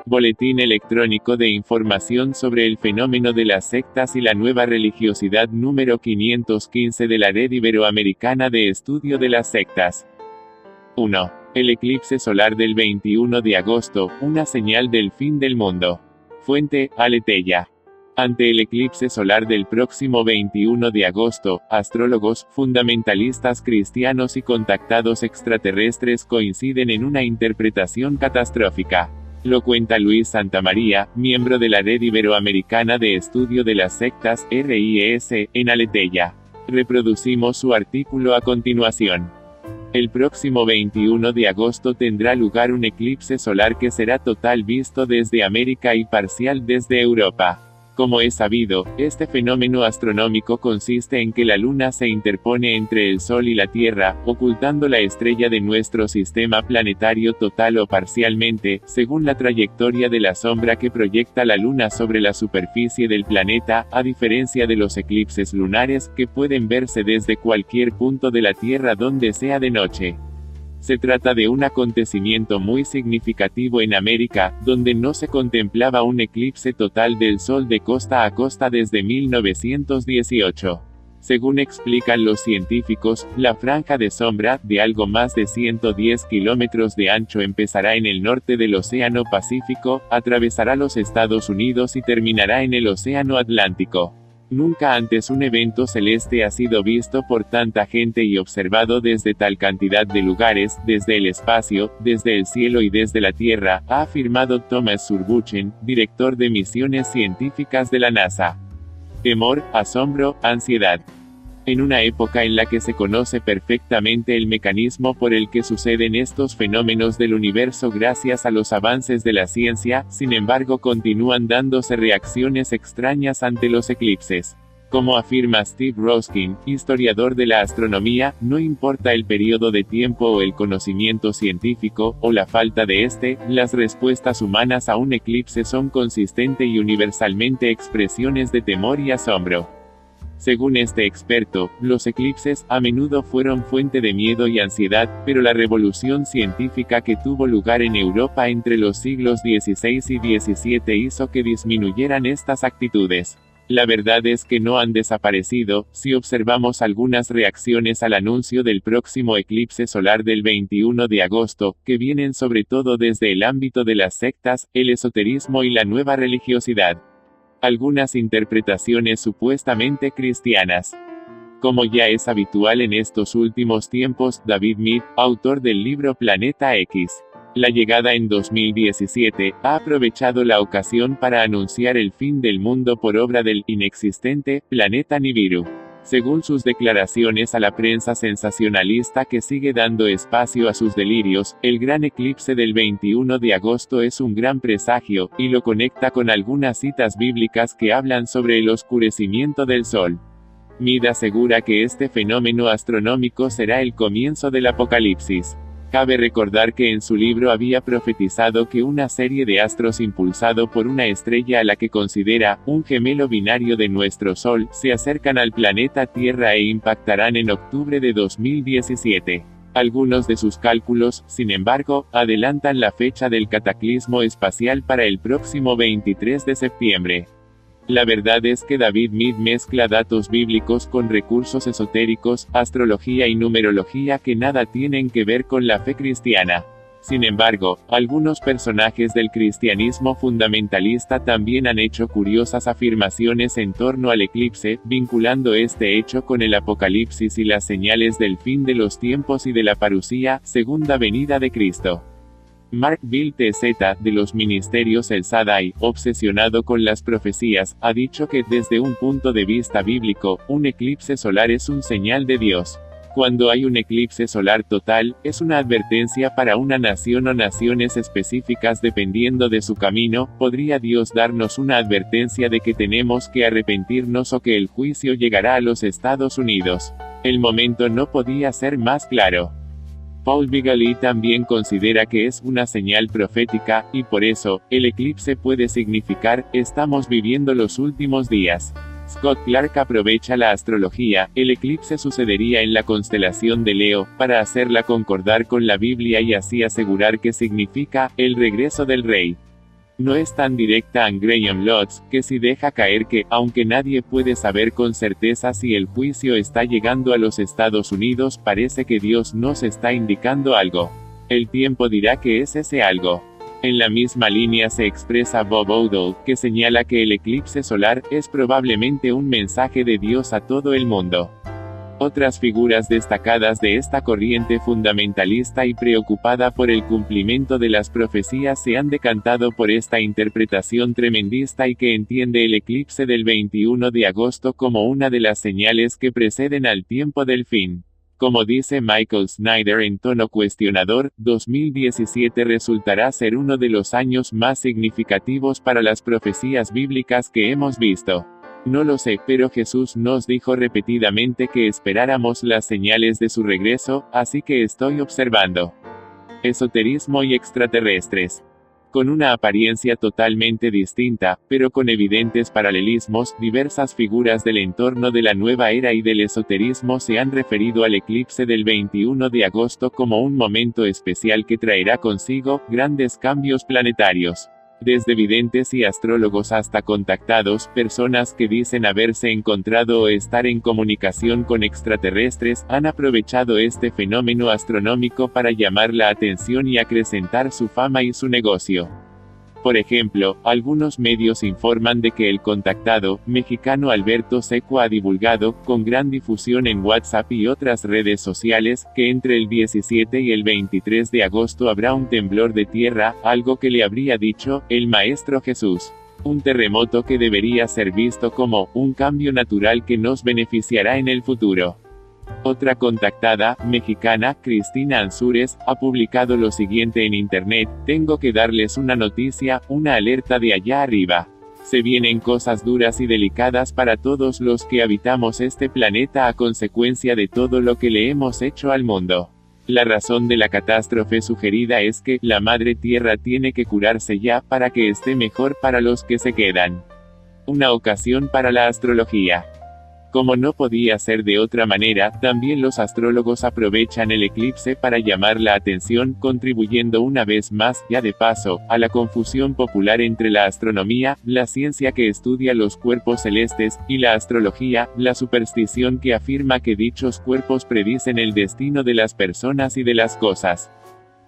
Boletín electrónico de información sobre el fenómeno de las sectas y la nueva religiosidad número 515 de la Red Iberoamericana de Estudio de las Sectas. 1. El eclipse solar del 21 de agosto, una señal del fin del mundo. Fuente, Aleteia. Ante el eclipse solar del próximo 21 de agosto, astrólogos, fundamentalistas cristianos y contactados extraterrestres coinciden en una interpretación catastrófica. Lo cuenta Luis Santamaría, miembro de la Red Iberoamericana de Estudio de las Sectas, RIES, en Aleteia. Reproducimos su artículo a continuación. El próximo 21 de agosto tendrá lugar un eclipse solar que será total visto desde América y parcial desde Europa. Como es sabido, este fenómeno astronómico consiste en que la Luna se interpone entre el Sol y la Tierra, ocultando la estrella de nuestro sistema planetario total o parcialmente, según la trayectoria de la sombra que proyecta la Luna sobre la superficie del planeta, a diferencia de los eclipses lunares, que pueden verse desde cualquier punto de la Tierra donde sea de noche. Se trata de un acontecimiento muy significativo en América, donde no se contemplaba un eclipse total del Sol de costa a costa desde 1918. Según explican los científicos, la franja de sombra, de algo más de 110 kilómetros de ancho, empezará en el norte del Océano Pacífico, atravesará los Estados Unidos y terminará en el Océano Atlántico. Nunca antes un evento celeste ha sido visto por tanta gente y observado desde tal cantidad de lugares, desde el espacio, desde el cielo y desde la Tierra, ha afirmado Thomas Zurbuchen, director de misiones científicas de la NASA. Temor, asombro, ansiedad. En una época en la que se conoce perfectamente el mecanismo por el que suceden estos fenómenos del universo gracias a los avances de la ciencia, sin embargo continúan dándose reacciones extrañas ante los eclipses. Como afirma Steve Roskin, historiador de la astronomía, no importa el periodo de tiempo o el conocimiento científico, o la falta de este, las respuestas humanas a un eclipse son consistente y universalmente expresiones de temor y asombro. Según este experto, los eclipses, a menudo fueron fuente de miedo y ansiedad, pero la revolución científica que tuvo lugar en Europa entre los siglos XVI y XVII hizo que disminuyeran estas actitudes. La verdad es que no han desaparecido, si observamos algunas reacciones al anuncio del próximo eclipse solar del 21 de agosto, que vienen sobre todo desde el ámbito de las sectas, el esoterismo y la nueva religiosidad. Algunas interpretaciones supuestamente cristianas. Como ya es habitual en estos últimos tiempos, David Mead, autor del libro Planeta X, La llegada en 2017, ha aprovechado la ocasión para anunciar el fin del mundo por obra del inexistente planeta Nibiru. Según sus declaraciones a la prensa sensacionalista que sigue dando espacio a sus delirios, el gran eclipse del 21 de agosto es un gran presagio, y lo conecta con algunas citas bíblicas que hablan sobre el oscurecimiento del sol. Mead asegura que este fenómeno astronómico será el comienzo del apocalipsis. Cabe recordar que en su libro había profetizado que una serie de astros impulsado por una estrella a la que considera un gemelo binario de nuestro Sol, se acercan al planeta Tierra e impactarán en octubre de 2017. Algunos de sus cálculos, sin embargo, adelantan la fecha del cataclismo espacial para el próximo 23 de septiembre. La verdad es que David Mead mezcla datos bíblicos con recursos esotéricos, astrología y numerología que nada tienen que ver con la fe cristiana. Sin embargo, algunos personajes del cristianismo fundamentalista también han hecho curiosas afirmaciones en torno al eclipse, vinculando este hecho con el apocalipsis y las señales del fin de los tiempos y de la parusía, segunda venida de Cristo. Mark Bill TZ, de los Ministerios El Shaddai, obsesionado con las profecías, ha dicho que, desde un punto de vista bíblico, un eclipse solar es un señal de Dios. Cuando hay un eclipse solar total, es una advertencia para una nación o naciones específicas dependiendo de su camino. ¿Podría Dios darnos una advertencia de que tenemos que arrepentirnos o que el juicio llegará a los Estados Unidos? El momento no podía ser más claro. Paul Bigley también considera que es una señal profética, y por eso, el eclipse puede significar, estamos viviendo los últimos días. Scott Clark aprovecha la astrología, el eclipse sucedería en la constelación de Leo, para hacerla concordar con la Biblia y así asegurar que significa, el regreso del rey. No es tan directa en Graham Lotz, que si deja caer que, aunque nadie puede saber con certeza si el juicio está llegando a los Estados Unidos, parece que Dios nos está indicando algo. El tiempo dirá que es ese algo. En la misma línea se expresa Bob Odell, que señala que el eclipse solar es probablemente un mensaje de Dios a todo el mundo. Otras figuras destacadas de esta corriente fundamentalista y preocupada por el cumplimiento de las profecías se han decantado por esta interpretación tremendista y que entiende el eclipse del 21 de agosto como una de las señales que preceden al tiempo del fin. Como dice Michael Snyder en tono cuestionador, 2017 resultará ser uno de los años más significativos para las profecías bíblicas que hemos visto. No lo sé, pero Jesús nos dijo repetidamente que esperáramos las señales de su regreso, así que estoy observando. Esoterismo y extraterrestres. Con una apariencia totalmente distinta, pero con evidentes paralelismos, diversas figuras del entorno de la nueva era y del esoterismo se han referido al eclipse del 21 de agosto como un momento especial que traerá consigo grandes cambios planetarios. Desde videntes y astrólogos hasta contactados, personas que dicen haberse encontrado o estar en comunicación con extraterrestres, han aprovechado este fenómeno astronómico para llamar la atención y acrecentar su fama y su negocio. Por ejemplo, algunos medios informan de que el contactado mexicano Alberto Seco ha divulgado, con gran difusión en WhatsApp y otras redes sociales, que entre el 17 y el 23 de agosto habrá un temblor de tierra, algo que le habría dicho el Maestro Jesús. Un terremoto que debería ser visto como un cambio natural que nos beneficiará en el futuro. Otra contactada, mexicana, Cristina Ansúrez, ha publicado lo siguiente en internet: tengo que darles una noticia, una alerta de allá arriba. Se vienen cosas duras y delicadas para todos los que habitamos este planeta a consecuencia de todo lo que le hemos hecho al mundo. La razón de la catástrofe sugerida es que la Madre Tierra tiene que curarse ya para que esté mejor para los que se quedan. Una ocasión para la astrología. Como no podía ser de otra manera, también los astrólogos aprovechan el eclipse para llamar la atención, contribuyendo una vez más, ya de paso, a la confusión popular entre la astronomía, la ciencia que estudia los cuerpos celestes, y la astrología, la superstición que afirma que dichos cuerpos predicen el destino de las personas y de las cosas.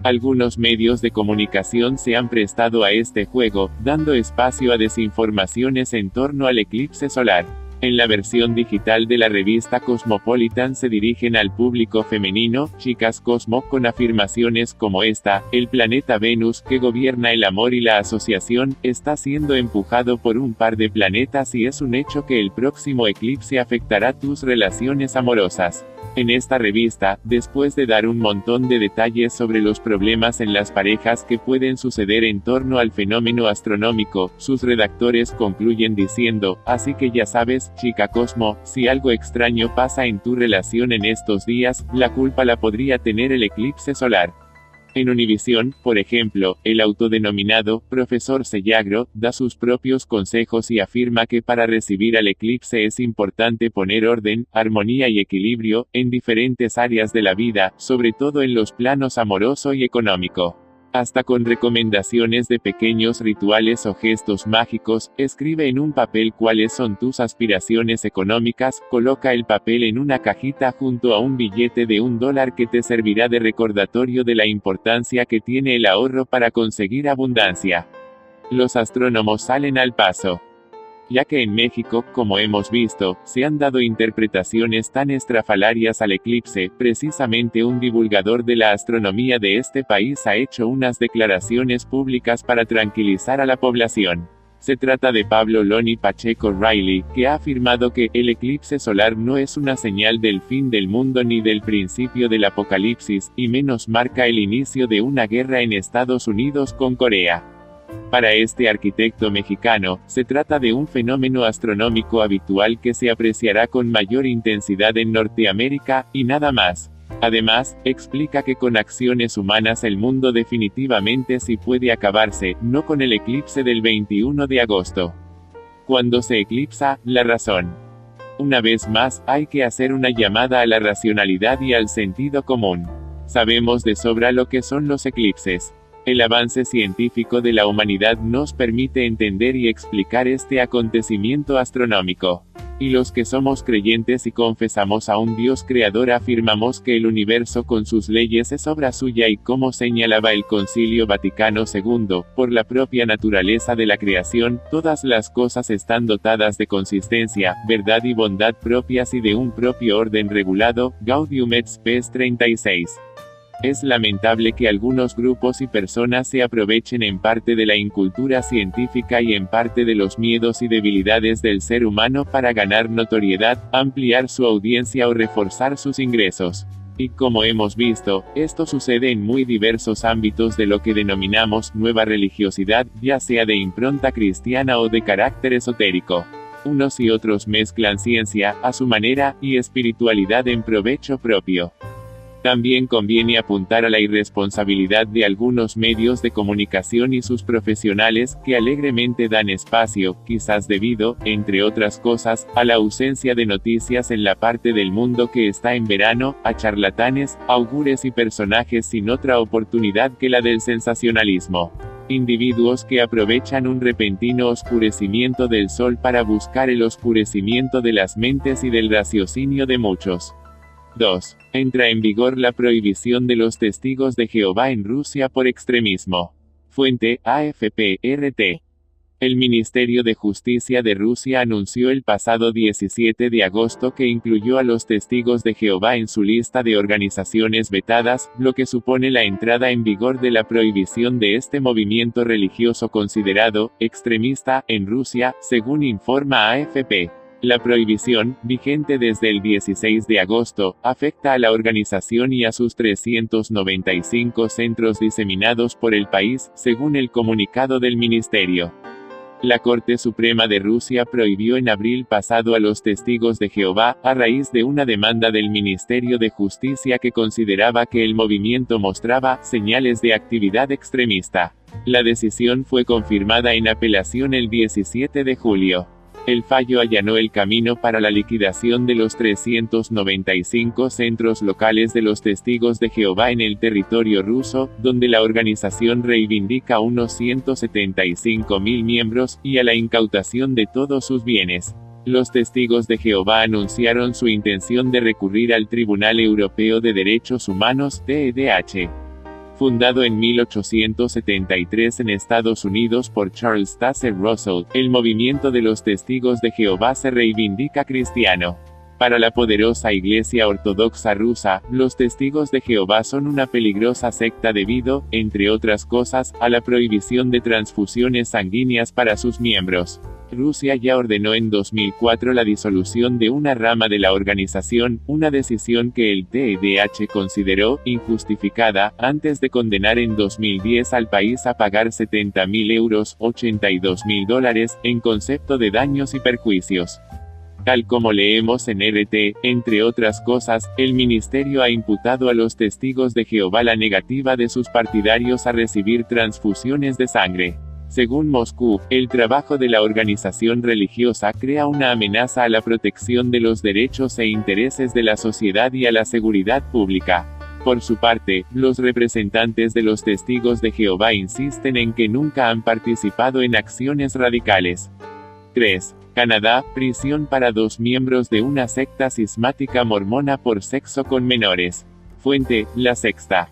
Algunos medios de comunicación se han prestado a este juego, dando espacio a desinformaciones en torno al eclipse solar. En la versión digital de la revista Cosmopolitan se dirigen al público femenino, chicas Cosmo, con afirmaciones como esta: el planeta Venus, que gobierna el amor y la asociación, está siendo empujado por un par de planetas y es un hecho que el próximo eclipse afectará tus relaciones amorosas. En esta revista, después de dar un montón de detalles sobre los problemas en las parejas que pueden suceder en torno al fenómeno astronómico, sus redactores concluyen diciendo: así que ya sabes, chica Cosmo, si algo extraño pasa en tu relación en estos días, la culpa la podría tener el eclipse solar. En Univisión, por ejemplo, el autodenominado profesor Sellagro da sus propios consejos y afirma que para recibir al eclipse es importante poner orden, armonía y equilibrio en diferentes áreas de la vida, sobre todo en los planos amoroso y económico. Hasta con recomendaciones de pequeños rituales o gestos mágicos. Escribe en un papel cuáles son tus aspiraciones económicas, coloca el papel en una cajita junto a un billete de $1 que te servirá de recordatorio de la importancia que tiene el ahorro para conseguir abundancia. Los astrónomos salen al paso. Ya que en México, como hemos visto, se han dado interpretaciones tan estrafalarias al eclipse, precisamente un divulgador de la astronomía de este país ha hecho unas declaraciones públicas para tranquilizar a la población. Se trata de Pablo Loni Pacheco Riley, que ha afirmado que el eclipse solar no es una señal del fin del mundo ni del principio del apocalipsis, y menos marca el inicio de una guerra en Estados Unidos con Corea. Para este arquitecto mexicano, se trata de un fenómeno astronómico habitual que se apreciará con mayor intensidad en Norteamérica, y nada más. Además, explica que con acciones humanas el mundo definitivamente sí puede acabarse, no con el eclipse del 21 de agosto. Cuando se eclipsa, la razón. Una vez más, hay que hacer una llamada a la racionalidad y al sentido común. Sabemos de sobra lo que son los eclipses. El avance científico de la humanidad nos permite entender y explicar este acontecimiento astronómico. Y los que somos creyentes y confesamos a un Dios creador afirmamos que el universo con sus leyes es obra suya y, como señalaba el Concilio Vaticano II, por la propia naturaleza de la creación, todas las cosas están dotadas de consistencia, verdad y bondad propias y de un propio orden regulado. Gaudium et Spes 36. Es lamentable que algunos grupos y personas se aprovechen en parte de la incultura científica y en parte de los miedos y debilidades del ser humano para ganar notoriedad, ampliar su audiencia o reforzar sus ingresos. Y como hemos visto, esto sucede en muy diversos ámbitos de lo que denominamos nueva religiosidad, ya sea de impronta cristiana o de carácter esotérico. Unos y otros mezclan ciencia, a su manera, y espiritualidad en provecho propio. También conviene apuntar a la irresponsabilidad de algunos medios de comunicación y sus profesionales, que alegremente dan espacio, quizás debido, entre otras cosas, a la ausencia de noticias en la parte del mundo que está en verano, a charlatanes, augures y personajes sin otra oportunidad que la del sensacionalismo. Individuos que aprovechan un repentino oscurecimiento del sol para buscar el oscurecimiento de las mentes y del raciocinio de muchos. 2. Entra en vigor la prohibición de los testigos de Jehová en Rusia por extremismo. Fuente, AFP/RT. El Ministerio de Justicia de Rusia anunció el pasado 17 de agosto que incluyó a los testigos de Jehová en su lista de organizaciones vetadas, lo que supone la entrada en vigor de la prohibición de este movimiento religioso considerado extremista en Rusia, según informa AFP. La prohibición, vigente desde el 16 de agosto, afecta a la organización y a sus 395 centros diseminados por el país, según el comunicado del ministerio. La Corte Suprema de Rusia prohibió en abril pasado a los testigos de Jehová, a raíz de una demanda del Ministerio de Justicia que consideraba que el movimiento mostraba señales de actividad extremista. La decisión fue confirmada en apelación el 17 de julio. El fallo allanó el camino para la liquidación de los 395 centros locales de los testigos de Jehová en el territorio ruso, donde la organización reivindica unos 175.000 miembros, y a la incautación de todos sus bienes. Los testigos de Jehová anunciaron su intención de recurrir al Tribunal Europeo de Derechos Humanos, TEDH. Fundado en 1873 en Estados Unidos por Charles Taze Russell, el movimiento de los testigos de Jehová se reivindica cristiano. Para la poderosa Iglesia Ortodoxa rusa, los testigos de Jehová son una peligrosa secta debido, entre otras cosas, a la prohibición de transfusiones sanguíneas para sus miembros. Rusia ya ordenó en 2004 la disolución de una rama de la organización, una decisión que el TEDH consideró injustificada, antes de condenar en 2010 al país a pagar 70.000 euros, $82.000, en concepto de daños y perjuicios. Tal como leemos en RT, entre otras cosas, el ministerio ha imputado a los testigos de Jehová la negativa de sus partidarios a recibir transfusiones de sangre. Según Moscú, el trabajo de la organización religiosa crea una amenaza a la protección de los derechos e intereses de la sociedad y a la seguridad pública. Por su parte, los representantes de los testigos de Jehová insisten en que nunca han participado en acciones radicales. 3. Canadá, prisión para 2 miembros de una secta cismática mormona por sexo con menores. Fuente, La Sexta.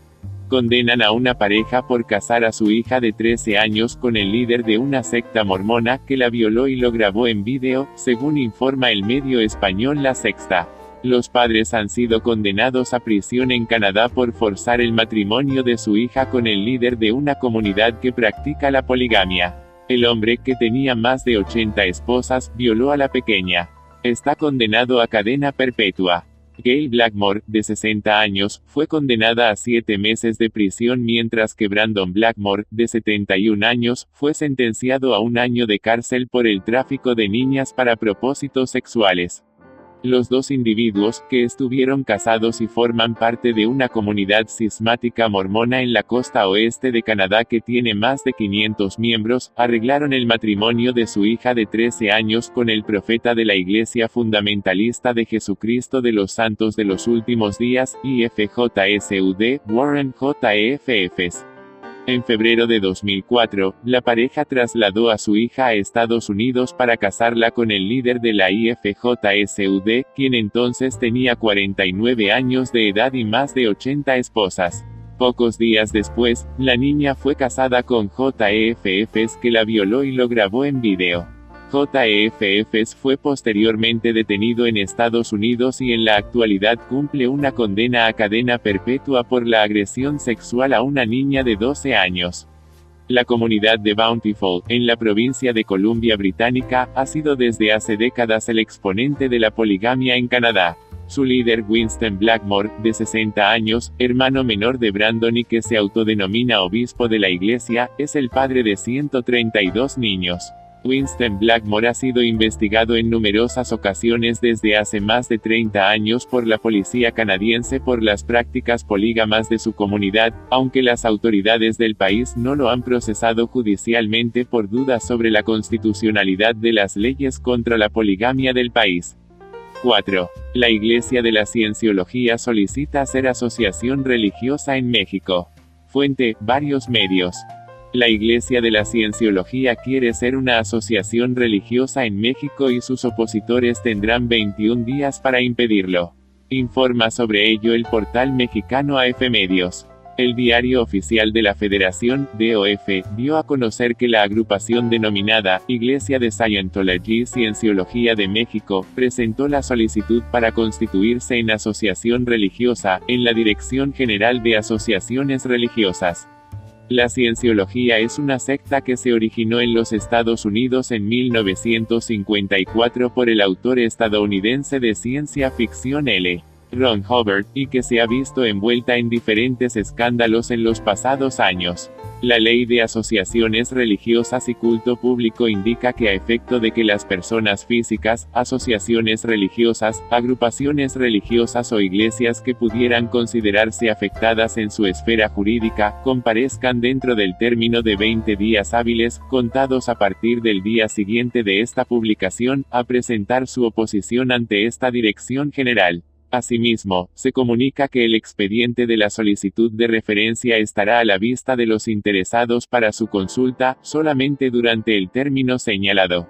Condenan a una pareja por casar a su hija de 13 años con el líder de una secta mormona que la violó y lo grabó en vídeo, según informa el medio español La Sexta. Los padres han sido condenados a prisión en Canadá por forzar el matrimonio de su hija con el líder de una comunidad que practica la poligamia. El hombre, que tenía más de 80 esposas, violó a la pequeña. Está condenado a cadena perpetua. Gail Blackmore, de 60 años, fue condenada a 7 meses de prisión mientras que Brandon Blackmore, de 71 años, fue sentenciado a 1 año de cárcel por el tráfico de niñas para propósitos sexuales. Los dos individuos, que estuvieron casados y forman parte de una comunidad cismática mormona en la costa oeste de Canadá que tiene más de 500 miembros, arreglaron el matrimonio de su hija de 13 años con el profeta de la Iglesia Fundamentalista de Jesucristo de los Santos de los Últimos Días, IFJSUD, Warren Jeffs. En febrero de 2004, la pareja trasladó a su hija a Estados Unidos para casarla con el líder de la IFJSUD, quien entonces tenía 49 años de edad y más de 80 esposas. Pocos días después, la niña fue casada con JEFFs, que la violó y lo grabó en video. JEFFs fue posteriormente detenido en Estados Unidos y en la actualidad cumple una condena a cadena perpetua por la agresión sexual a una niña de 12 años. La comunidad de Bountiful, en la provincia de Columbia Británica, ha sido desde hace décadas el exponente de la poligamia en Canadá. Su líder, Winston Blackmore, de 60 años, hermano menor de Brandon y que se autodenomina obispo de la iglesia, es el padre de 132 niños. Winston Blackmore ha sido investigado en numerosas ocasiones desde hace más de 30 años por la policía canadiense por las prácticas polígamas de su comunidad, aunque las autoridades del país no lo han procesado judicialmente por dudas sobre la constitucionalidad de las leyes contra la poligamia del país. 4. La Iglesia de la Cienciología solicita ser asociación religiosa en México. Fuente: varios medios. La Iglesia de la Cienciología quiere ser una asociación religiosa en México y sus opositores tendrán 21 días para impedirlo. Informa sobre ello el portal mexicano AF Medios. El diario oficial de la Federación, DOF, dio a conocer que la agrupación denominada Iglesia de Scientology Cienciología de México, presentó la solicitud para constituirse en asociación religiosa, en la Dirección General de Asociaciones Religiosas. La Cienciología es una secta que se originó en los Estados Unidos en 1954 por el autor estadounidense de ciencia ficción L. Ron Hubbard, y que se ha visto envuelta en diferentes escándalos en los pasados años. La Ley de Asociaciones Religiosas y Culto Público indica que a efecto de que las personas físicas, asociaciones religiosas, agrupaciones religiosas o iglesias que pudieran considerarse afectadas en su esfera jurídica, comparezcan dentro del término de 20 días hábiles, contados a partir del día siguiente de esta publicación, a presentar su oposición ante esta Dirección General. Asimismo, se comunica que el expediente de la solicitud de referencia estará a la vista de los interesados para su consulta, solamente durante el término señalado.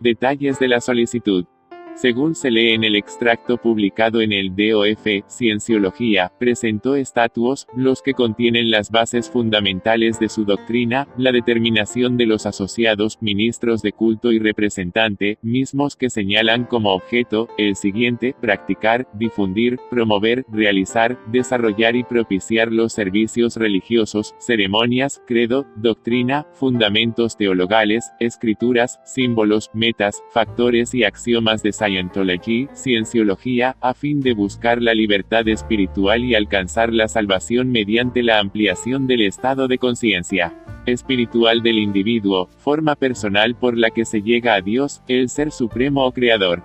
Detalles de la solicitud. Según se lee en el extracto publicado en el DOF, Cienciología presentó estatutos, los que contienen las bases fundamentales de su doctrina, la determinación de los asociados, ministros de culto y representante, mismos que señalan como objeto, el siguiente: practicar, difundir, promover, realizar, desarrollar y propiciar los servicios religiosos, ceremonias, credo, doctrina, fundamentos teologales, escrituras, símbolos, metas, factores y axiomas de Scientology, Cienciología, a fin de buscar la libertad espiritual y alcanzar la salvación mediante la ampliación del estado de conciencia espiritual del individuo, forma personal por la que se llega a Dios, el Ser Supremo o Creador.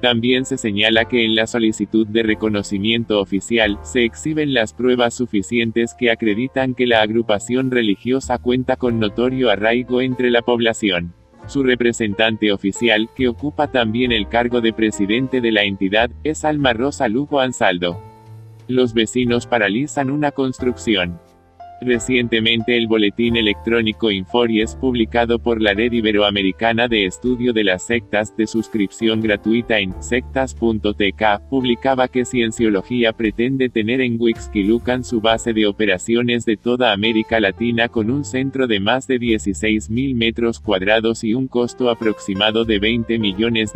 También se señala que en la solicitud de reconocimiento oficial, se exhiben las pruebas suficientes que acreditan que la agrupación religiosa cuenta con notorio arraigo entre la población. Su representante oficial, que ocupa también el cargo de presidente de la entidad, es Alma Rosa Lugo Ansaldo. Los vecinos paralizan una construcción. Recientemente el boletín electrónico Informes, publicado por la Red Iberoamericana de Estudio de las Sectas, de suscripción gratuita en sectas.tk, publicaba que Cienciología pretende tener en Huixquilucan su base de operaciones de toda América Latina con un centro de más de 16.000 metros cuadrados y un costo aproximado de $20 millones,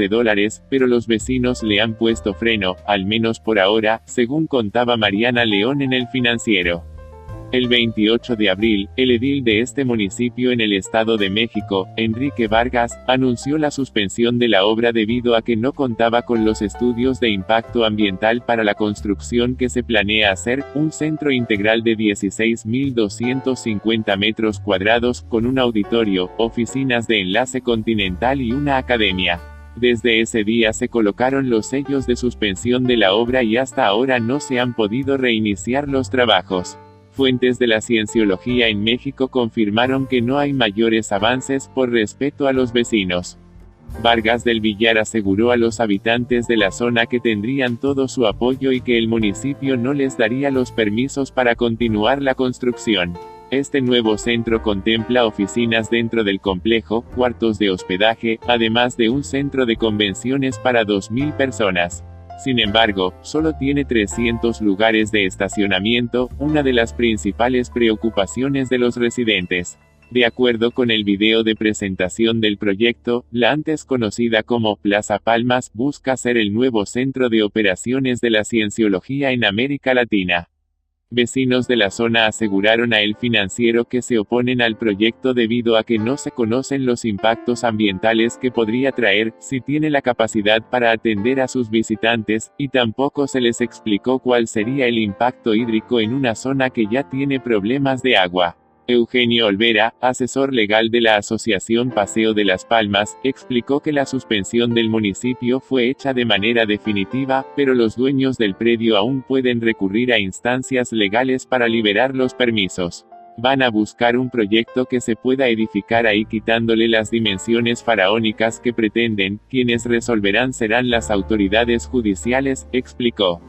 pero los vecinos le han puesto freno, al menos por ahora, según contaba Mariana León en El Financiero. El 28 de abril, el edil de este municipio en el Estado de México, Enrique Vargas, anunció la suspensión de la obra debido a que no contaba con los estudios de impacto ambiental para la construcción que se planea hacer, un centro integral de 16.250 metros cuadrados, con un auditorio, oficinas de Enlace Continental y una academia. Desde ese día se colocaron los sellos de suspensión de la obra y hasta ahora no se han podido reiniciar los trabajos. Fuentes de la Cienciología en México confirmaron que no hay mayores avances por respeto a los vecinos. Vargas del Villar aseguró a los habitantes de la zona que tendrían todo su apoyo y que el municipio no les daría los permisos para continuar la construcción. Este nuevo centro contempla oficinas dentro del complejo, cuartos de hospedaje, además de un centro de convenciones para 2.000 personas. Sin embargo, solo tiene 300 lugares de estacionamiento, una de las principales preocupaciones de los residentes. De acuerdo con el video de presentación del proyecto, la antes conocida como Plaza Palmas busca ser el nuevo centro de operaciones de la cienciología en América Latina. Vecinos de la zona aseguraron a El Financiero que se oponen al proyecto debido a que no se conocen los impactos ambientales que podría traer, si tiene la capacidad para atender a sus visitantes, y tampoco se les explicó cuál sería el impacto hídrico en una zona que ya tiene problemas de agua. Eugenio Olvera, asesor legal de la Asociación Paseo de las Palmas, explicó que la suspensión del municipio fue hecha de manera definitiva, pero los dueños del predio aún pueden recurrir a instancias legales para liberar los permisos. Van a buscar un proyecto que se pueda edificar ahí quitándole las dimensiones faraónicas que pretenden, quienes resolverán serán las autoridades judiciales, explicó.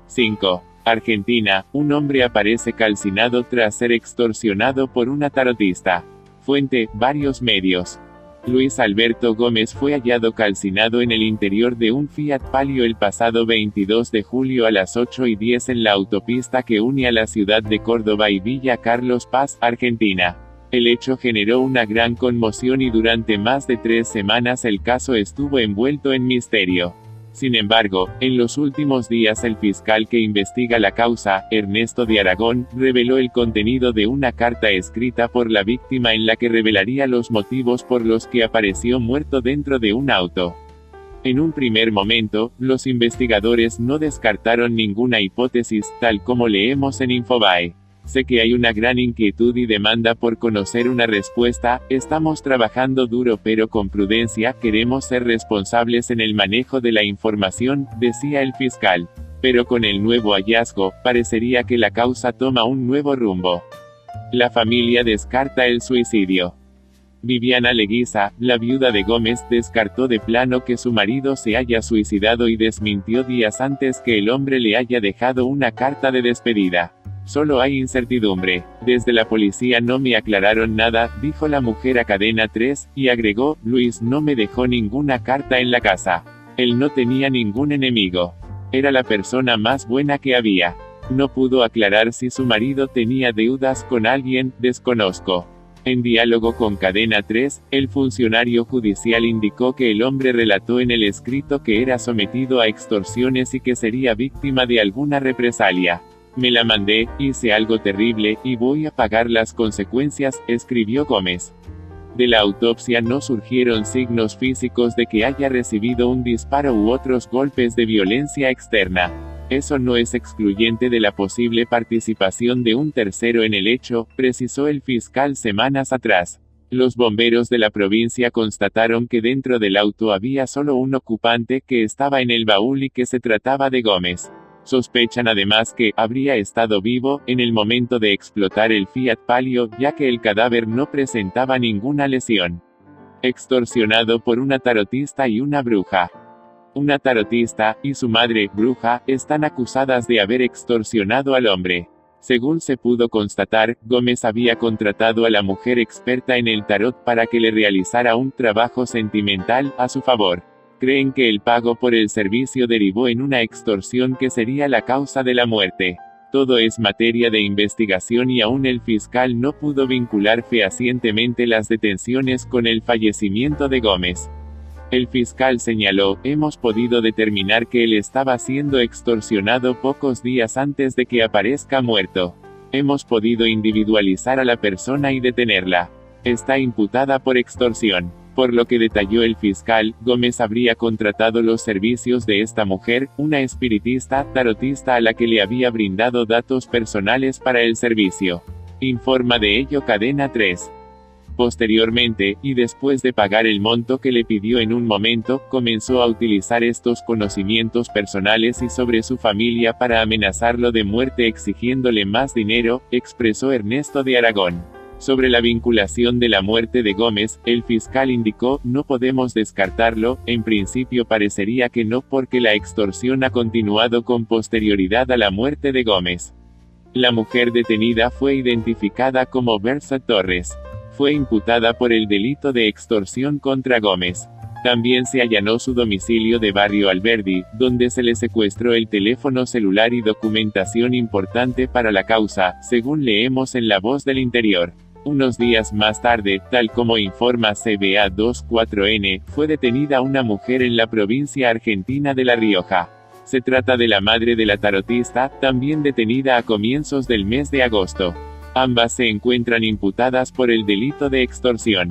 5. Argentina, un hombre aparece calcinado tras ser extorsionado por una tarotista. Fuente, varios medios. Luis Alberto Gómez fue hallado calcinado en el interior de un Fiat Palio el pasado 22 de julio a las 8:10 en la autopista que une a la ciudad de Córdoba y Villa Carlos Paz, Argentina. El hecho generó una gran conmoción y durante más de 3 semanas el caso estuvo envuelto en misterio. Sin embargo, en los últimos días el fiscal que investiga la causa, Ernesto de Aragón, reveló el contenido de una carta escrita por la víctima en la que revelaría los motivos por los que apareció muerto dentro de un auto. En un primer momento, los investigadores no descartaron ninguna hipótesis, tal como leemos en Infobae. Sé que hay una gran inquietud y demanda por conocer una respuesta, estamos trabajando duro pero con prudencia, queremos ser responsables en el manejo de la información, decía el fiscal. Pero con el nuevo hallazgo, parecería que la causa toma un nuevo rumbo. La familia descarta el suicidio. Viviana Leguiza, la viuda de Gómez, descartó de plano que su marido se haya suicidado y desmintió días antes que el hombre le haya dejado una carta de despedida. Solo hay incertidumbre. Desde la policía no me aclararon nada, dijo la mujer a Cadena 3, y agregó, Luis no me dejó ninguna carta en la casa. Él no tenía ningún enemigo. Era la persona más buena que había. No pudo aclarar si su marido tenía deudas con alguien, desconozco. En diálogo con Cadena 3, el funcionario judicial indicó que el hombre relató en el escrito que era sometido a extorsiones y que sería víctima de alguna represalia. Me la mandé, hice algo terrible, y voy a pagar las consecuencias, escribió Gómez. De la autopsia no surgieron signos físicos de que haya recibido un disparo u otros golpes de violencia externa. Eso no es excluyente de la posible participación de un tercero en el hecho, precisó el fiscal semanas atrás. Los bomberos de la provincia constataron que dentro del auto había solo un ocupante que estaba en el baúl y que se trataba de Gómez. Sospechan además que habría estado vivo en el momento de explotar el Fiat Palio, ya que el cadáver no presentaba ninguna lesión. Extorsionado por una tarotista y una bruja. Una tarotista, y su madre, bruja, están acusadas de haber extorsionado al hombre. Según se pudo constatar, Gómez había contratado a la mujer experta en el tarot para que le realizara un trabajo sentimental a su favor. Creen que el pago por el servicio derivó en una extorsión que sería la causa de la muerte. Todo es materia de investigación y aún el fiscal no pudo vincular fehacientemente las detenciones con el fallecimiento de Gómez. El fiscal señaló, hemos podido determinar que él estaba siendo extorsionado pocos días antes de que aparezca muerto. Hemos podido individualizar a la persona y detenerla. Está imputada por extorsión. Por lo que detalló el fiscal, Gómez habría contratado los servicios de esta mujer, una espiritista, tarotista a la que le había brindado datos personales para el servicio. Informa de ello Cadena 3. Posteriormente, y después de pagar el monto que le pidió en un momento, comenzó a utilizar estos conocimientos personales y sobre su familia para amenazarlo de muerte exigiéndole más dinero, expresó Ernesto de Aragón. Sobre la vinculación de la muerte de Gómez, el fiscal indicó, no podemos descartarlo, en principio parecería que no porque la extorsión ha continuado con posterioridad a la muerte de Gómez. La mujer detenida fue identificada como Bertha Torres. Fue imputada por el delito de extorsión contra Gómez. También se allanó su domicilio de Barrio Alberdi, donde se le secuestró el teléfono celular y documentación importante para la causa, según leemos en La Voz del Interior. Unos días más tarde, tal como informa CBA 24N, fue detenida una mujer en la provincia argentina de La Rioja. Se trata de la madre de la tarotista, también detenida a comienzos del mes de agosto. Ambas se encuentran imputadas por el delito de extorsión.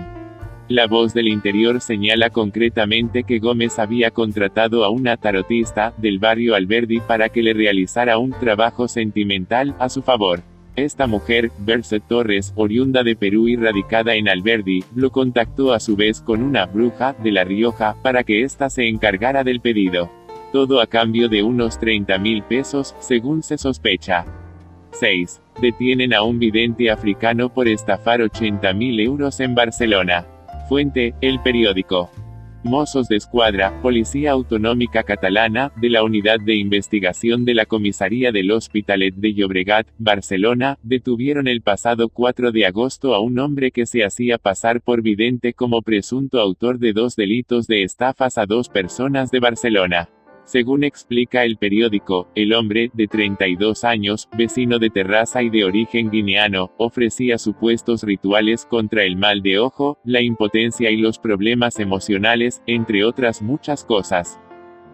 La Voz del Interior señala concretamente que Gómez había contratado a una tarotista, del barrio Alberdi, para que le realizara un trabajo sentimental, a su favor. Esta mujer, Bertha Torres, oriunda de Perú y radicada en Alberdi, lo contactó a su vez con una bruja, de La Rioja, para que ésta se encargara del pedido. Todo a cambio de unos 30.000 pesos, según se sospecha. 6. Detienen a un vidente africano por estafar 80.000 euros en Barcelona. Fuente, El Periódico. Mossos de Escuadra, Policía Autonómica Catalana, de la Unidad de Investigación de la Comisaría del Hospitalet de Llobregat, Barcelona, detuvieron el pasado 4 de agosto a un hombre que se hacía pasar por vidente como presunto autor de 2 delitos de estafas a 2 personas de Barcelona. Según explica El Periódico, el hombre, de 32 años, vecino de Terrassa y de origen guineano, ofrecía supuestos rituales contra el mal de ojo, la impotencia y los problemas emocionales, entre otras muchas cosas.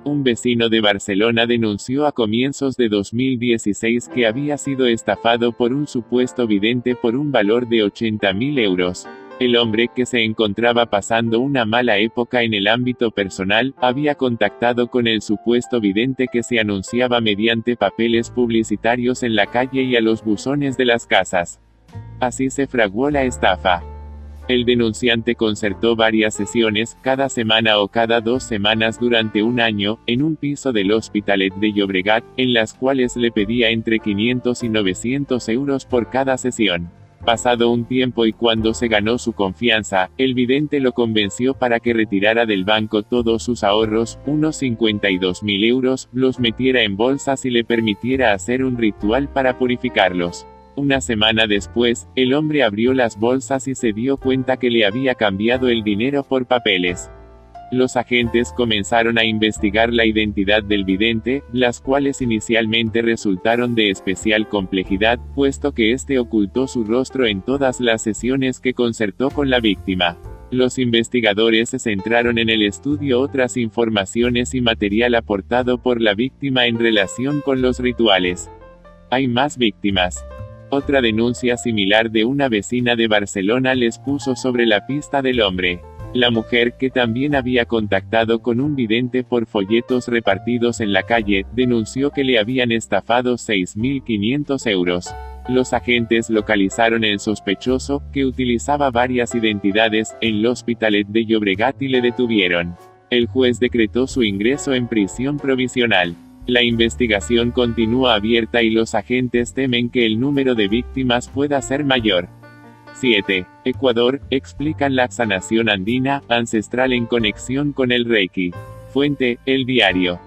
Un vecino de Barcelona denunció a comienzos de 2016 que había sido estafado por un supuesto vidente por un valor de 80.000 euros. El hombre, que se encontraba pasando una mala época en el ámbito personal, había contactado con el supuesto vidente que se anunciaba mediante papeles publicitarios en la calle y a los buzones de las casas. Así se fraguó la estafa. El denunciante concertó varias sesiones, cada semana o cada 2 semanas durante un año, en un piso del Hospitalet de Llobregat, en las cuales le pedía entre 500 y 900 euros por cada sesión. Pasado un tiempo y cuando se ganó su confianza, el vidente lo convenció para que retirara del banco todos sus ahorros, unos 52.000 euros, los metiera en bolsas y le permitiera hacer un ritual para purificarlos. Una semana después, el hombre abrió las bolsas y se dio cuenta que le había cambiado el dinero por papeles. Los agentes comenzaron a investigar la identidad del vidente, las cuales inicialmente resultaron de especial complejidad, puesto que éste ocultó su rostro en todas las sesiones que concertó con la víctima. Los investigadores se centraron en el estudio otras informaciones y material aportado por la víctima en relación con los rituales. Hay más víctimas. Otra denuncia similar de una vecina de Barcelona les puso sobre la pista del hombre. La mujer, que también había contactado con un vidente por folletos repartidos en la calle, denunció que le habían estafado 6.500 euros. Los agentes localizaron el sospechoso, que utilizaba varias identidades, en el Hospitalet de Llobregat y le detuvieron. El juez decretó su ingreso en prisión provisional. La investigación continúa abierta y los agentes temen que el número de víctimas pueda ser mayor. 7. Ecuador, explican la sanación andina, ancestral en conexión con el Reiki. Fuente, El Diario.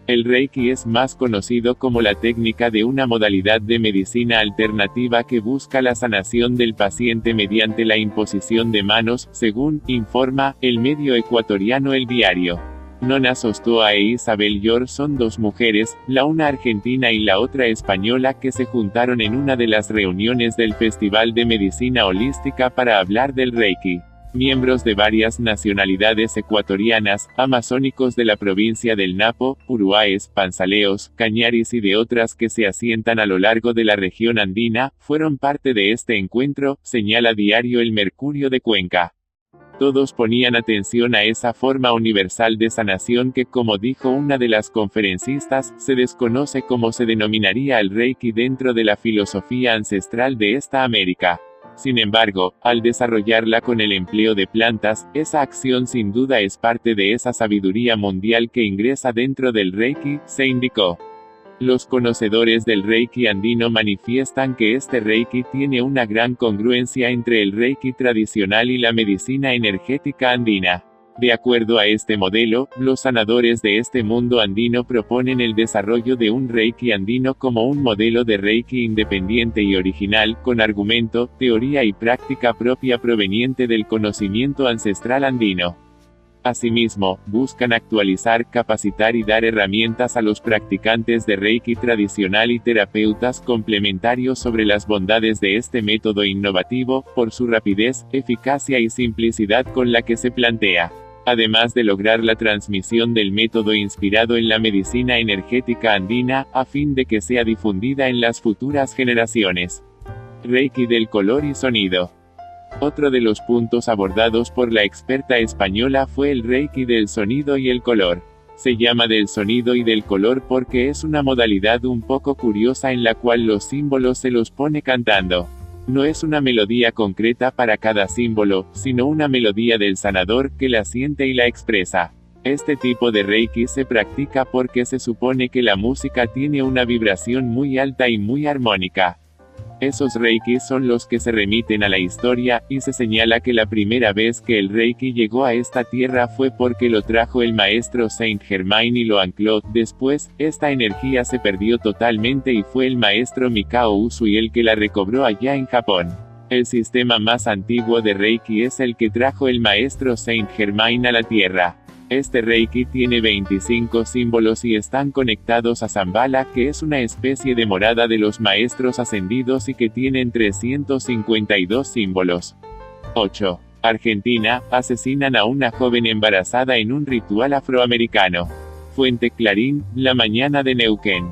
El Reiki es más conocido como la técnica de una modalidad de medicina alternativa que busca la sanación del paciente mediante la imposición de manos, según informa el medio ecuatoriano El Diario. Nona Sostoa e Isabel Yor son 2 mujeres, la una argentina y la otra española, que se juntaron en una de las reuniones del Festival de Medicina Holística para hablar del Reiki. Miembros de varias nacionalidades ecuatorianas, amazónicos de la provincia del Napo, Puruáes, Panzaleos, Cañaris y de otras que se asientan a lo largo de la región andina, fueron parte de este encuentro, señala diario El Mercurio de Cuenca. Todos ponían atención a esa forma universal de sanación que, como dijo una de las conferencistas, se desconoce cómo se denominaría el Reiki dentro de la filosofía ancestral de esta América. Sin embargo, al desarrollarla con el empleo de plantas, esa acción sin duda es parte de esa sabiduría mundial que ingresa dentro del Reiki, se indicó. Los conocedores del Reiki andino manifiestan que este Reiki tiene una gran congruencia entre el Reiki tradicional y la medicina energética andina. De acuerdo a este modelo, los sanadores de este mundo andino proponen el desarrollo de un Reiki andino como un modelo de Reiki independiente y original, con argumento, teoría y práctica propia proveniente del conocimiento ancestral andino. Asimismo, buscan actualizar, capacitar y dar herramientas a los practicantes de Reiki tradicional y terapeutas complementarios sobre las bondades de este método innovativo, por su rapidez, eficacia y simplicidad con la que se plantea. Además de lograr la transmisión del método inspirado en la medicina energética andina, a fin de que sea difundida en las futuras generaciones. Reiki del color y sonido. Otro de los puntos abordados por la experta española fue el Reiki del sonido y el color. Se llama del sonido y del color porque es una modalidad un poco curiosa en la cual los símbolos se los pone cantando. No es una melodía concreta para cada símbolo, sino una melodía del sanador, que la siente y la expresa. Este tipo de Reiki se practica porque se supone que la música tiene una vibración muy alta y muy armónica. Esos Reiki son los que se remiten a la historia, y se señala que la primera vez que el Reiki llegó a esta tierra fue porque lo trajo el maestro Saint Germain y lo ancló. Después, esta energía se perdió totalmente y fue el maestro Mikao Usui el que la recobró allá en Japón. El sistema más antiguo de Reiki es el que trajo el maestro Saint Germain a la tierra. Este Reiki tiene 25 símbolos y están conectados a Shambhala, que es una especie de morada de los maestros ascendidos y que tienen 352 símbolos. 8. Argentina, asesinan a una joven embarazada en un ritual afroamericano. Fuente Clarín, la mañana de Neuquén.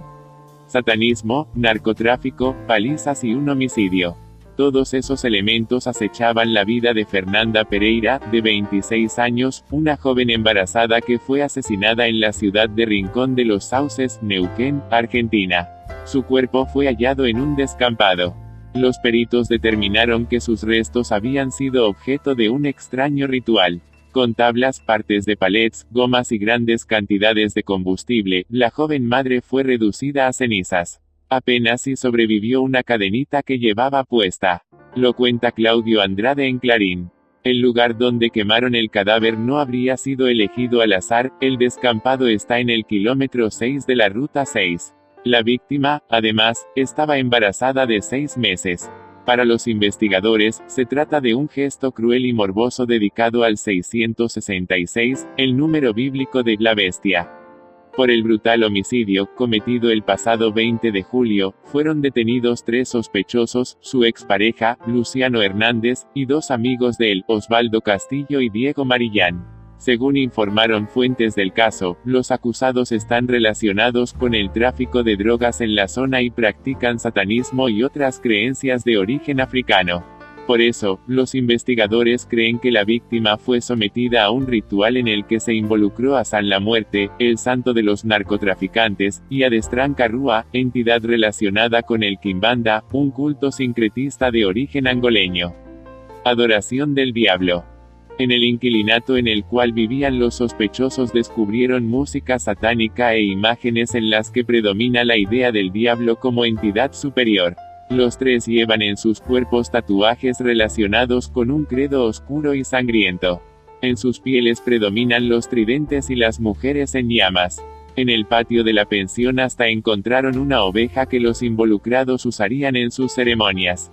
Satanismo, narcotráfico, palizas y un homicidio. Todos esos elementos acechaban la vida de Fernanda Pereira, de 26 años, una joven embarazada que fue asesinada en la ciudad de Rincón de los Sauces, Neuquén, Argentina. Su cuerpo fue hallado en un descampado. Los peritos determinaron que sus restos habían sido objeto de un extraño ritual. Con tablas, partes de palets, gomas y grandes cantidades de combustible, la joven madre fue reducida a cenizas. Apenas si sobrevivió una cadenita que llevaba puesta. Lo cuenta Claudio Andrade en Clarín. El lugar donde quemaron el cadáver no habría sido elegido al azar, el descampado está en el kilómetro 6 de la ruta 6. La víctima, además, estaba embarazada de 6 meses. Para los investigadores, se trata de un gesto cruel y morboso dedicado al 666, el número bíblico de la bestia. Por el brutal homicidio, cometido el pasado 20 de julio, fueron detenidos 3 sospechosos, su expareja, Luciano Hernández, y 2 amigos de él, Osvaldo Castillo y Diego Marillán. Según informaron fuentes del caso, los acusados están relacionados con el tráfico de drogas en la zona y practican satanismo y otras creencias de origen africano. Por eso, los investigadores creen que la víctima fue sometida a un ritual en el que se involucró a San la Muerte, el santo de los narcotraficantes, y a Destran Carrúa, entidad relacionada con el Quimbanda, un culto sincretista de origen angoleño. Adoración del diablo. En el inquilinato en el cual vivían los sospechosos descubrieron música satánica e imágenes en las que predomina la idea del diablo como entidad superior. Los 3 llevan en sus cuerpos tatuajes relacionados con un credo oscuro y sangriento. En sus pieles predominan los tridentes y las mujeres en llamas. En el patio de la pensión hasta encontraron una oveja que los involucrados usarían en sus ceremonias.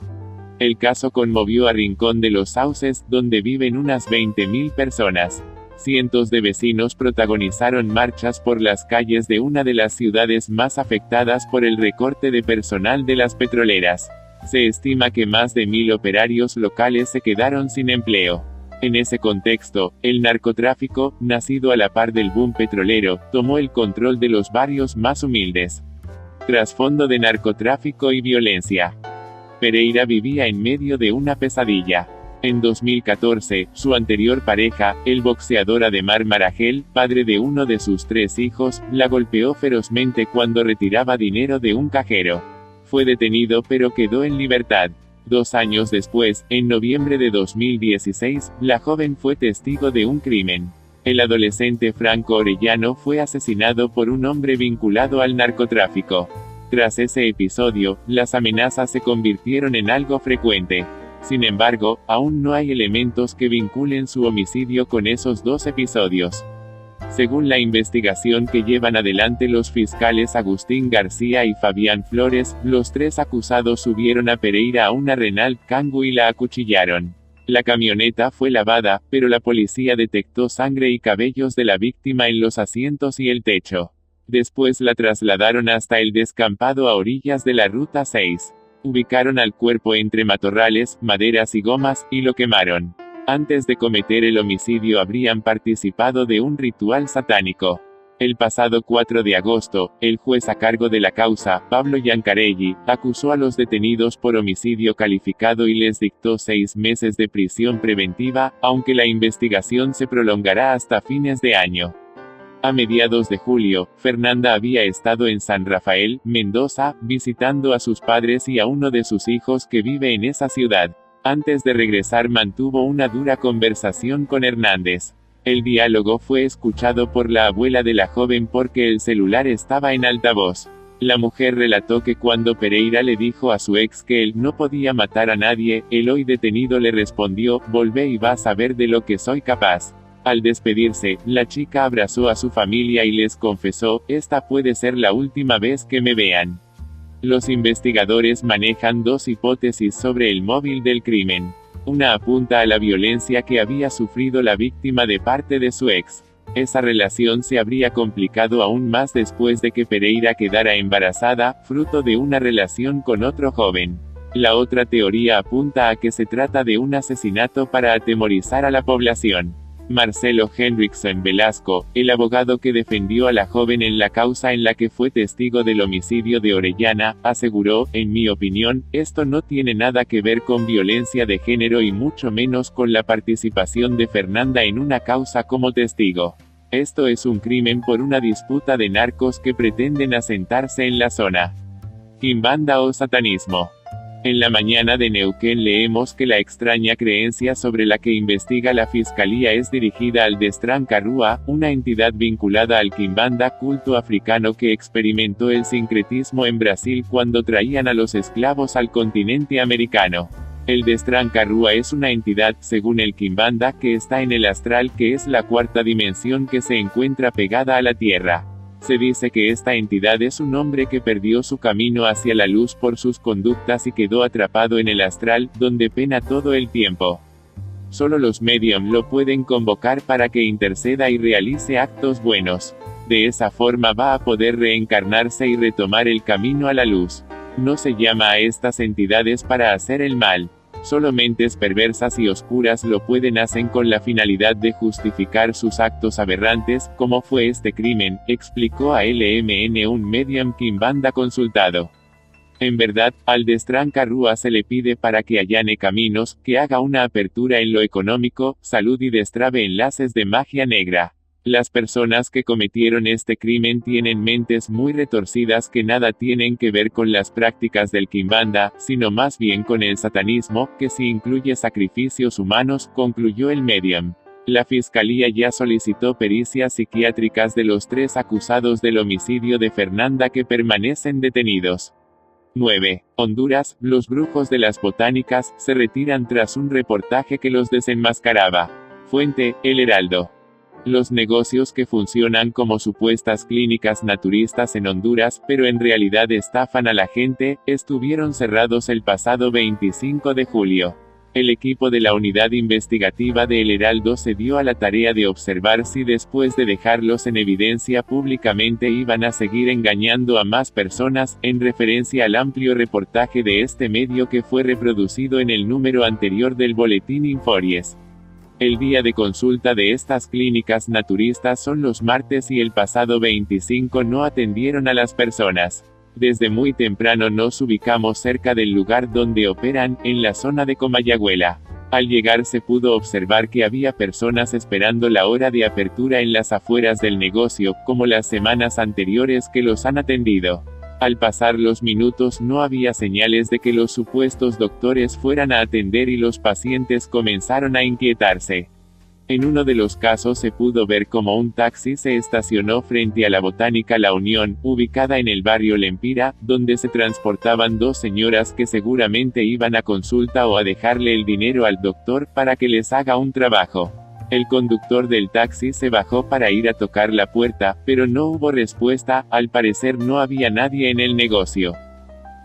El caso conmovió a Rincón de los Sauces, donde viven unas 20.000 personas. Cientos de vecinos protagonizaron marchas por las calles de una de las ciudades más afectadas por el recorte de personal de las petroleras. Se estima que más de 1.000 operarios locales se quedaron sin empleo. En ese contexto, el narcotráfico, nacido a la par del boom petrolero, tomó el control de los barrios más humildes. Trasfondo de narcotráfico y violencia. Pereira vivía en medio de una pesadilla. En 2014, su anterior pareja, el boxeador Ademar Maragel, padre de uno de sus 3 hijos, la golpeó ferozmente cuando retiraba dinero de un cajero. Fue detenido pero quedó en libertad. 2 años después, en noviembre de 2016, la joven fue testigo de un crimen. El adolescente Franco Orellano fue asesinado por un hombre vinculado al narcotráfico. Tras ese episodio, las amenazas se convirtieron en algo frecuente. Sin embargo, aún no hay elementos que vinculen su homicidio con esos dos episodios. Según la investigación que llevan adelante los fiscales Agustín García y Fabián Flores, los tres acusados subieron a Pereira a una Renault Kangoo y la acuchillaron. La camioneta fue lavada, pero la policía detectó sangre y cabellos de la víctima en los asientos y el techo. Después la trasladaron hasta el descampado a orillas de la Ruta 6. Ubicaron al cuerpo entre matorrales, maderas y gomas, y lo quemaron. Antes de cometer el homicidio habrían participado de un ritual satánico. El pasado 4 de agosto, el juez a cargo de la causa, Pablo Giancarelli, acusó a los detenidos por homicidio calificado y les dictó 6 meses de prisión preventiva, aunque la investigación se prolongará hasta fines de año. A mediados de julio, Fernanda había estado en San Rafael, Mendoza, visitando a sus padres y a uno de sus hijos que vive en esa ciudad. Antes de regresar mantuvo una dura conversación con Hernández. El diálogo fue escuchado por la abuela de la joven porque el celular estaba en altavoz. La mujer relató que cuando Pereira le dijo a su ex que él no podía matar a nadie, el hoy detenido le respondió: "Volvé y vas a ver de lo que soy capaz". Al despedirse, la chica abrazó a su familia y les confesó: "Esta puede ser la última vez que me vean". Los investigadores manejan dos hipótesis sobre el móvil del crimen. Una apunta a la violencia que había sufrido la víctima de parte de su ex. Esa relación se habría complicado aún más después de que Pereira quedara embarazada, fruto de una relación con otro joven. La otra teoría apunta a que se trata de un asesinato para atemorizar a la población. Marcelo Henriksson Velasco, el abogado que defendió a la joven en la causa en la que fue testigo del homicidio de Orellana, aseguró: "En mi opinión, esto no tiene nada que ver con violencia de género y mucho menos con la participación de Fernanda en una causa como testigo. Esto es un crimen por una disputa de narcos que pretenden asentarse en la zona. Quimbanda o satanismo". En la mañana de Neuquén leemos que la extraña creencia sobre la que investiga la fiscalía es dirigida al Destranca Rua, una entidad vinculada al Quimbanda, culto africano que experimentó el sincretismo en Brasil cuando traían a los esclavos al continente americano. El Destranca Rua es una entidad, según el Quimbanda, que está en el astral, que es la cuarta dimensión que se encuentra pegada a la Tierra. Se dice que esta entidad es un hombre que perdió su camino hacia la luz por sus conductas y quedó atrapado en el astral, donde pena todo el tiempo. Solo los medium lo pueden convocar para que interceda y realice actos buenos. De esa forma va a poder reencarnarse y retomar el camino a la luz. No se llama a estas entidades para hacer el mal. Solo mentes perversas y oscuras lo pueden hacer con la finalidad de justificar sus actos aberrantes, como fue este crimen, explicó a LMN un medium Quimbanda consultado. En verdad, al Destranca Rua se le pide para que allane caminos, que haga una apertura en lo económico, salud y destrabe enlaces de magia negra. Las personas que cometieron este crimen tienen mentes muy retorcidas que nada tienen que ver con las prácticas del Quimbanda, sino más bien con el satanismo, que sí incluye sacrificios humanos, concluyó el medium. La fiscalía ya solicitó pericias psiquiátricas de los 3 acusados del homicidio de Fernanda que permanecen detenidos. 9. Honduras, los brujos de las botánicas, se retiran tras un reportaje que los desenmascaraba. Fuente, El Heraldo. Los negocios que funcionan como supuestas clínicas naturistas en Honduras, pero en realidad estafan a la gente, estuvieron cerrados el pasado 25 de julio. El equipo de la unidad investigativa de El Heraldo se dio a la tarea de observar si después de dejarlos en evidencia públicamente iban a seguir engañando a más personas, en referencia al amplio reportaje de este medio que fue reproducido en el número anterior del boletín Informes. El día de consulta de estas clínicas naturistas son los martes y el pasado 25 no atendieron a las personas. Desde muy temprano nos ubicamos cerca del lugar donde operan, en la zona de Comayagüela. Al llegar se pudo observar que había personas esperando la hora de apertura en las afueras del negocio, como las semanas anteriores que los han atendido. Al pasar los minutos no había señales de que los supuestos doctores fueran a atender y los pacientes comenzaron a inquietarse. En uno de los casos se pudo ver cómo un taxi se estacionó frente a la Botánica La Unión, ubicada en el barrio Lempira, donde se transportaban dos señoras que seguramente iban a consulta o a dejarle el dinero al doctor para que les haga un trabajo. El conductor del taxi se bajó para ir a tocar la puerta, pero no hubo respuesta, al parecer no había nadie en el negocio.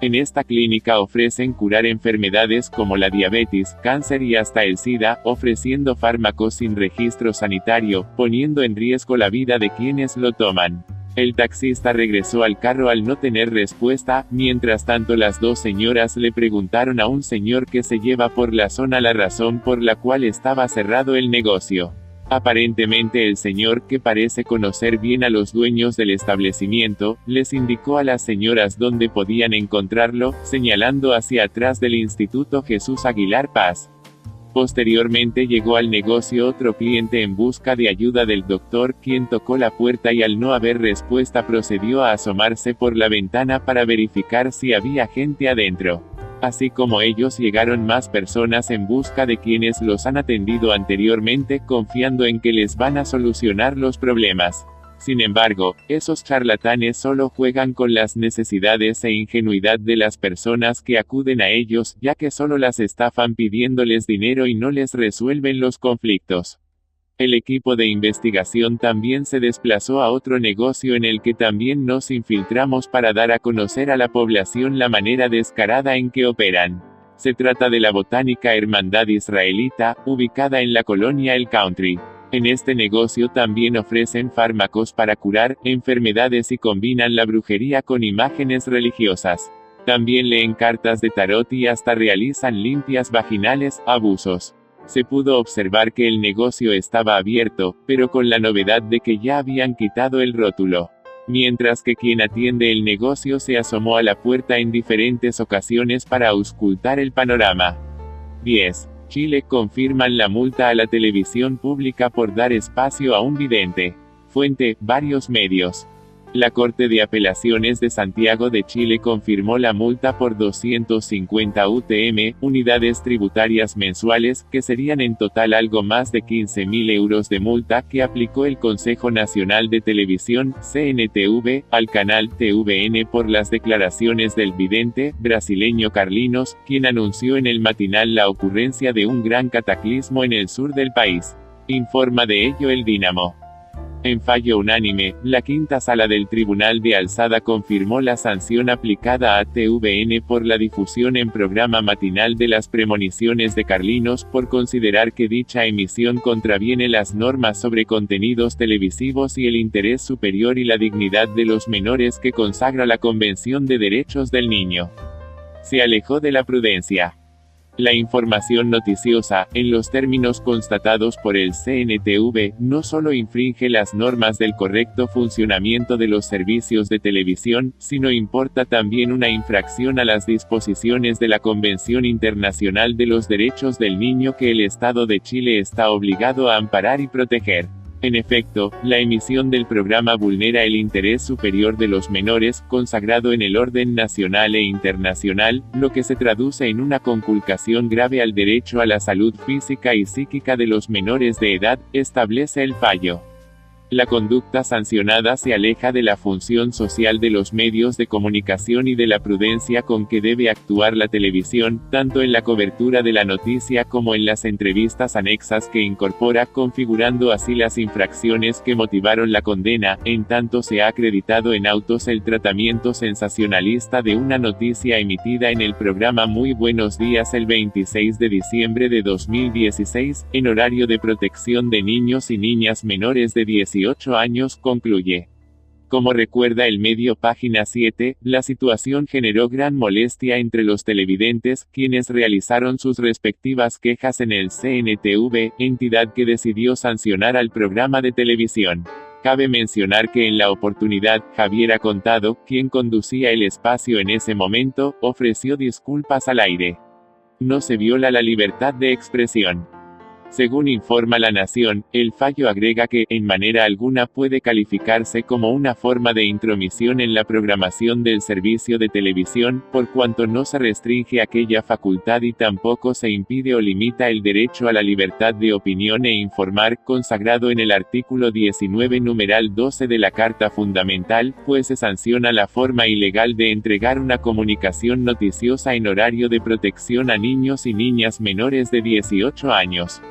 En esta clínica ofrecen curar enfermedades como la diabetes, cáncer y hasta el SIDA, ofreciendo fármacos sin registro sanitario, poniendo en riesgo la vida de quienes lo toman. El taxista regresó al carro al no tener respuesta, mientras tanto las dos señoras le preguntaron a un señor que se lleva por la zona la razón por la cual estaba cerrado el negocio. Aparentemente el señor, que parece conocer bien a los dueños del establecimiento, les indicó a las señoras dónde podían encontrarlo, señalando hacia atrás del Instituto Jesús Aguilar Paz. Posteriormente llegó al negocio otro cliente en busca de ayuda del doctor, quien tocó la puerta y al no haber respuesta procedió a asomarse por la ventana para verificar si había gente adentro. Así como ellos llegaron más personas en busca de quienes los han atendido anteriormente, confiando en que les van a solucionar los problemas. Sin embargo, esos charlatanes solo juegan con las necesidades e ingenuidad de las personas que acuden a ellos, ya que solo las estafan pidiéndoles dinero y no les resuelven los conflictos. El equipo de investigación también se desplazó a otro negocio en el que también nos infiltramos para dar a conocer a la población la manera descarada en que operan. Se trata de la Botánica Hermandad Israelita, ubicada en la colonia El Country. En este negocio también ofrecen fármacos para curar enfermedades y combinan la brujería con imágenes religiosas. También leen cartas de tarot y hasta realizan limpias vaginales, abusos. Se pudo observar que el negocio estaba abierto, pero con la novedad de que ya habían quitado el rótulo. Mientras que quien atiende el negocio se asomó a la puerta en diferentes ocasiones para auscultar el panorama. 10. Chile confirman la multa a la televisión pública por dar espacio a un vidente. Fuente, varios medios. La Corte de Apelaciones de Santiago de Chile confirmó la multa por 250 UTM, unidades tributarias mensuales, que serían en total algo más de 15.000 euros de multa, que aplicó el Consejo Nacional de Televisión, CNTV, al canal TVN por las declaraciones del vidente brasileño Carlinhos, quien anunció en el matinal la ocurrencia de un gran cataclismo en el sur del país. Informa de ello el Dínamo. En fallo unánime, la quinta sala del Tribunal de Alzada confirmó la sanción aplicada a TVN por la difusión en programa matinal de las premoniciones de Carlinhos, por considerar que dicha emisión contraviene las normas sobre contenidos televisivos y el interés superior y la dignidad de los menores que consagra la Convención de Derechos del Niño. Se alejó de la prudencia. La información noticiosa, en los términos constatados por el CNTV, no solo infringe las normas del correcto funcionamiento de los servicios de televisión, sino importa también una infracción a las disposiciones de la Convención Internacional de los Derechos del Niño que el Estado de Chile está obligado a amparar y proteger. En efecto, la emisión del programa vulnera el interés superior de los menores, consagrado en el orden nacional e internacional, lo que se traduce en una conculcación grave al derecho a la salud física y psíquica de los menores de edad, establece el fallo. La conducta sancionada se aleja de la función social de los medios de comunicación y de la prudencia con que debe actuar la televisión, tanto en la cobertura de la noticia como en las entrevistas anexas que incorpora, configurando así las infracciones que motivaron la condena, en tanto se ha acreditado en autos el tratamiento sensacionalista de una noticia emitida en el programa Muy Buenos Días el 26 de diciembre de 2016, en horario de protección de niños y niñas menores de 18 años, concluye. Como recuerda el medio Página 7, la situación generó gran molestia entre los televidentes, quienes realizaron sus respectivas quejas en el CNTV, entidad que decidió sancionar al programa de televisión. Cabe mencionar que en la oportunidad, Javiera Contado, quien conducía el espacio en ese momento, ofreció disculpas al aire. No se viola la libertad de expresión. Según informa La Nación, el fallo agrega que, en manera alguna puede calificarse como una forma de intromisión en la programación del servicio de televisión, por cuanto no se restringe aquella facultad y tampoco se impide o limita el derecho a la libertad de opinión e informar, consagrado en el artículo 19 numeral 12 de la Carta Fundamental, pues se sanciona la forma ilegal de entregar una comunicación noticiosa en horario de protección a niños y niñas menores de 18 años.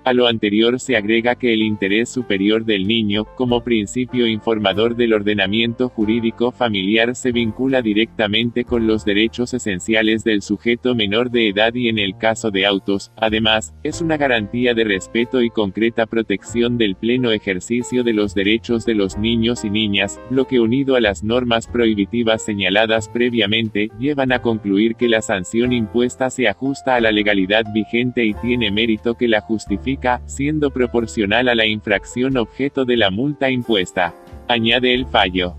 A lo anterior se agrega que el interés superior del niño, como principio informador del ordenamiento jurídico familiar, se vincula directamente con los derechos esenciales del sujeto menor de edad y en el caso de autos, además, es una garantía de respeto y concreta protección del pleno ejercicio de los derechos de los niños y niñas, lo que unido a las normas prohibitivas señaladas previamente, llevan a concluir que la sanción impuesta se ajusta a la legalidad vigente y tiene mérito que la justifique, siendo proporcional a la infracción objeto de la multa impuesta. Añade el fallo.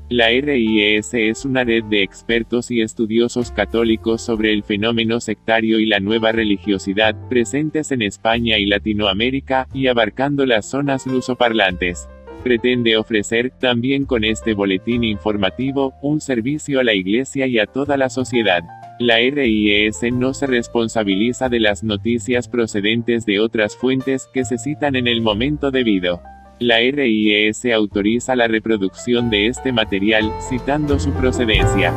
La RIES es una red de expertos y estudiosos católicos sobre el fenómeno sectario y la nueva religiosidad, presentes en España y Latinoamérica, y abarcando las zonas lusoparlantes. Pretende ofrecer, también con este boletín informativo, un servicio a la Iglesia y a toda la sociedad. La RIES no se responsabiliza de las noticias procedentes de otras fuentes que se citan en el momento debido. La RIES autoriza la reproducción de este material, citando su procedencia.